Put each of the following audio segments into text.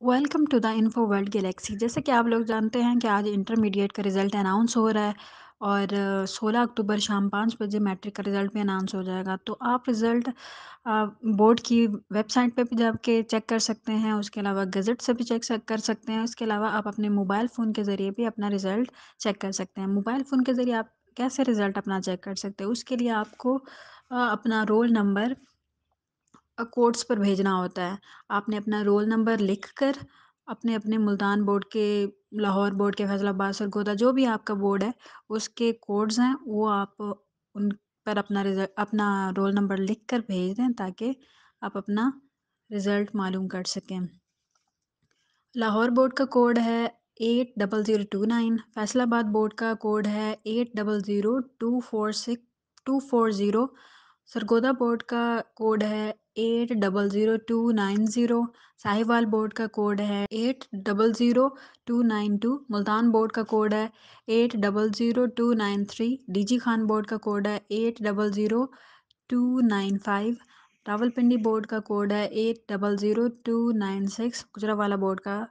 Welcome to the info world galaxy. جیسے کہ آپ لوگ جانتے ہیں کہ آج انٹرمیڈیٹ کا رزلٹ اناؤنس ہو رہا ہے اور 16 اکتوبر شام 5 بجے میٹرک کا رزلٹ بھی اناؤنس ہو جائے گا. تو آپ رزلٹ بورڈ کی ویب سائٹ پہ بھی جا کے چیک کر سکتے ہیں. اس کے علاوہ گزٹ سے بھی چیک کر سکتے ہیں. اس کے علاوہ آپ اپنے موبائل فون کے ذریعے بھی اپنا رزلٹ چیک کر سکتے ہیں. موبائل فون کے ذریعے آپ کیسے رزلٹ اپنا چیک کر سکتے ہیں؟ اس کے لیے آپ کو اپنا رول نمبر کوڈس پر بھیجنا ہوتا ہے. آپ نے اپنا رول نمبر لکھ کر اپنے ملتان بورڈ کے، لاہور بورڈ کے، فیصل آباد، سرگودا، جو بھی آپ کا بورڈ ہے اس کے کوڈز ہیں وہ آپ ان پر اپنا رول نمبر لکھ کر بھیج دیں تاکہ آپ اپنا رزلٹ معلوم کر سکیں. لاہور بورڈ کا کوڈ ہے 80029، فیصل آباد بورڈ کا کوڈ ہے 800240، سرگودا بورڈ کا کوڈ ہے 800290، ساہیوال بورڈ کا کوڈ ہے 800292، ملتان بورڈ کا کوڈ ہے 800293، ڈی جی خان بورڈ کا کوڈ ہے 800295، راولپنڈی بورڈ کا کوڈ ہے 800296، گجرانوالہ بورڈ کا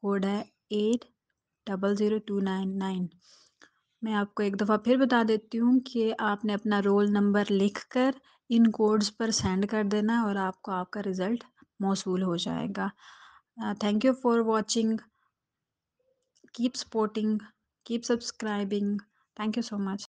کوڈ ہے 800299. میں آپ کو ایک دفعہ پھر بتا دیتی ہوں کہ آپ نے اپنا رول نمبر لکھ کر ان کوڈز پر سینڈ کر دینا ہے اور آپ کو آپ کا رزلٹ موصول ہو جائے گا. Thank you for watching. Keep supporting, keep subscribing. Thank you so much.